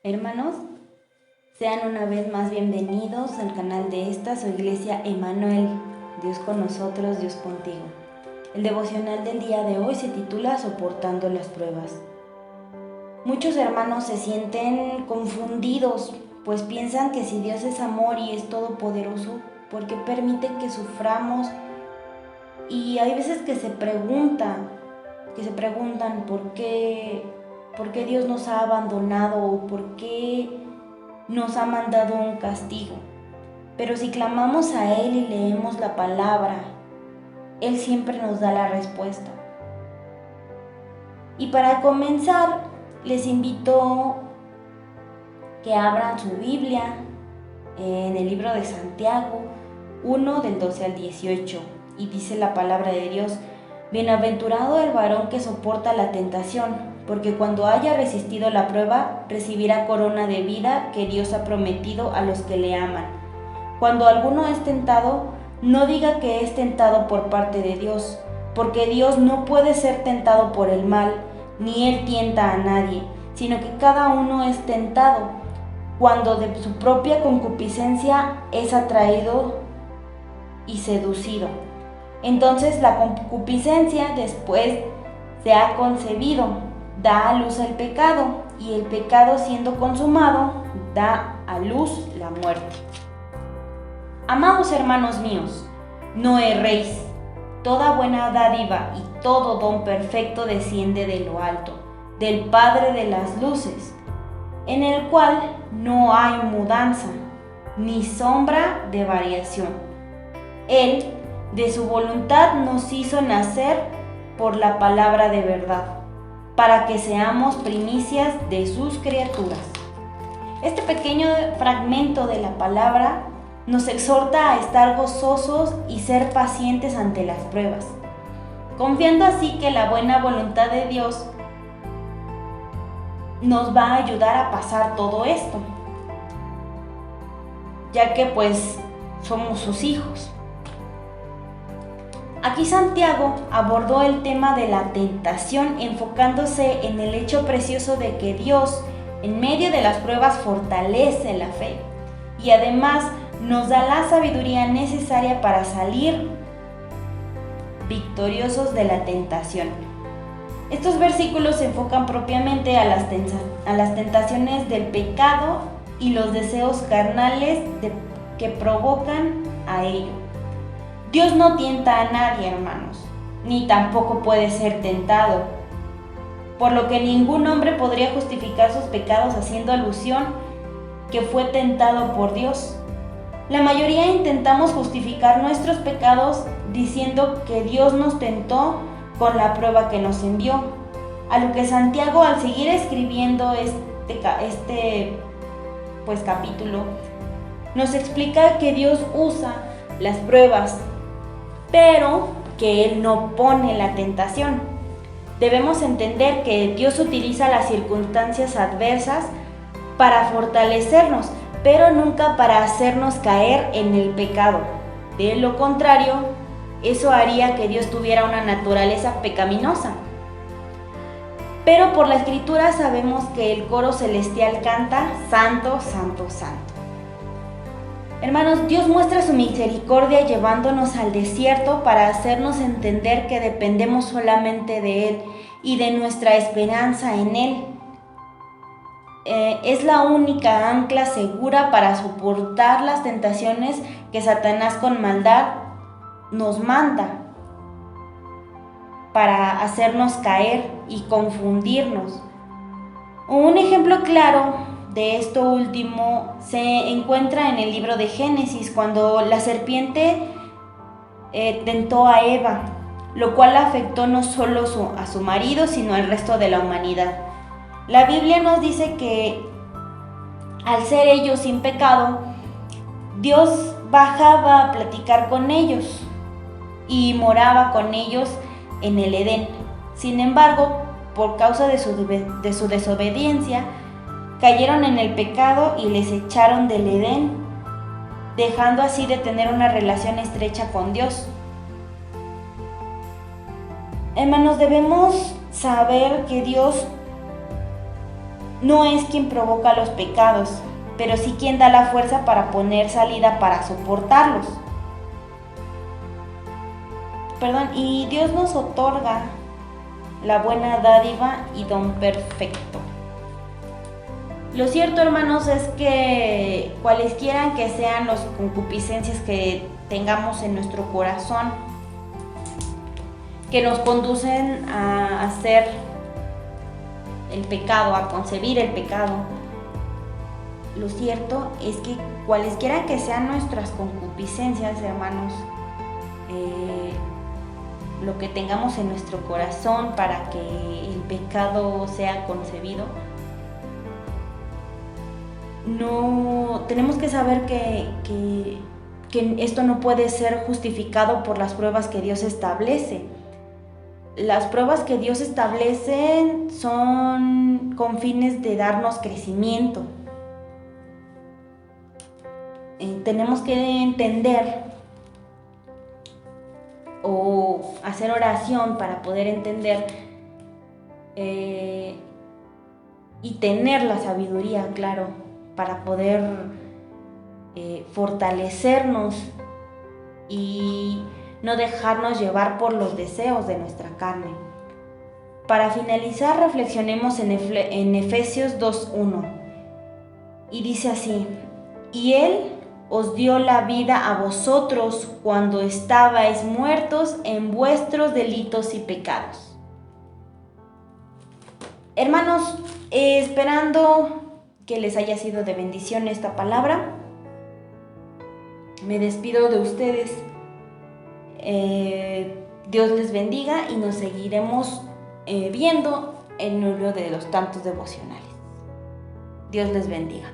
Hermanos, sean una vez más bienvenidos al canal de su iglesia Emmanuel, Dios con nosotros, Dios contigo. El devocional del día de hoy se titula Soportando las pruebas. Muchos hermanos se sienten confundidos, pues piensan que si Dios es amor y es todopoderoso, ¿por qué permite que suframos? Y hay veces que se preguntan ¿por qué Dios nos ha abandonado o por qué nos ha mandado un castigo? Pero si clamamos a Él y leemos la palabra, Él siempre nos da la respuesta. Y para comenzar, les invito que abran su Biblia en el libro de Santiago 1 del 12 al 18 y dice la palabra de Dios: Bienaventurado el varón que soporta la tentación, porque cuando haya resistido la prueba, recibirá corona de vida que Dios ha prometido a los que le aman. Cuando alguno es tentado, no diga que es tentado por parte de Dios, porque Dios no puede ser tentado por el mal, ni Él tienta a nadie, sino que cada uno es tentado, cuando de su propia concupiscencia es atraído y seducido. Entonces la concupiscencia, después se ha concebido, da a luz el pecado, y el pecado, siendo consumado, da a luz la muerte. Amados hermanos míos, no erréis. Toda buena dádiva y todo don perfecto desciende de lo alto, del Padre de las luces, en el cual no hay mudanza, ni sombra de variación. Él, de su voluntad, nos hizo nacer por la palabra de verdad, para que seamos primicias de sus criaturas. Este pequeño fragmento de la palabra nos exhorta a estar gozosos y ser pacientes ante las pruebas, confiando así que la buena voluntad de Dios nos va a ayudar a pasar todo esto, ya que somos sus hijos. Aquí Santiago abordó el tema de la tentación enfocándose en el hecho precioso de que Dios, en medio de las pruebas, fortalece la fe y además nos da la sabiduría necesaria para salir victoriosos de la tentación. Estos versículos se enfocan propiamente a las tentaciones del pecado y los deseos carnales que provocan a ello. Dios no tienta a nadie, hermanos, ni tampoco puede ser tentado, por lo que ningún hombre podría justificar sus pecados haciendo alusión que fue tentado por Dios. La mayoría intentamos justificar nuestros pecados diciendo que Dios nos tentó con la prueba que nos envió, a lo que Santiago, al seguir escribiendo este capítulo, nos explica que Dios usa las pruebas, pero que Él no pone la tentación. Debemos entender que Dios utiliza las circunstancias adversas para fortalecernos, pero nunca para hacernos caer en el pecado. De lo contrario, eso haría que Dios tuviera una naturaleza pecaminosa. Pero por la Escritura sabemos que el coro celestial canta: Santo, Santo, Santo. Hermanos, Dios muestra su misericordia llevándonos al desierto para hacernos entender que dependemos solamente de Él y de nuestra esperanza en Él. Es la única ancla segura para soportar las tentaciones que Satanás con maldad nos manda para hacernos caer y confundirnos. Un ejemplo claro de esto último se encuentra en el libro de Génesis, cuando la serpiente tentó a Eva, lo cual afectó no solo a su marido, sino al resto de la humanidad. La Biblia nos dice que al ser ellos sin pecado, Dios bajaba a platicar con ellos y moraba con ellos en el Edén. Sin embargo, por causa de su desobediencia, cayeron en el pecado y les echaron del Edén, dejando así de tener una relación estrecha con Dios. Hermanos, debemos saber que Dios no es quien provoca los pecados, pero sí quien da la fuerza para poner salida para soportarlos. Y Dios nos otorga la buena dádiva y don perfecto. Lo cierto, hermanos, es que cualesquiera que sean las concupiscencias que tengamos en nuestro corazón, que nos conducen a hacer el pecado, a concebir el pecado, lo cierto es que cualesquiera que sean nuestras concupiscencias, hermanos, lo que tengamos en nuestro corazón para que el pecado sea concebido, no tenemos que saber que esto no puede ser justificado por las pruebas que Dios establece. Las pruebas que Dios establece son con fines de darnos crecimiento. Tenemos que entender o hacer oración para poder entender y tener la sabiduría, claro, para poder fortalecernos y no dejarnos llevar por los deseos de nuestra carne. Para finalizar, reflexionemos en Efesios 2:1 y dice así: y Él os dio la vida a vosotros cuando estabais muertos en vuestros delitos y pecados. Hermanos, esperando que les haya sido de bendición esta palabra, me despido de ustedes. Dios les bendiga y nos seguiremos viendo en uno de los tantos devocionales. Dios les bendiga.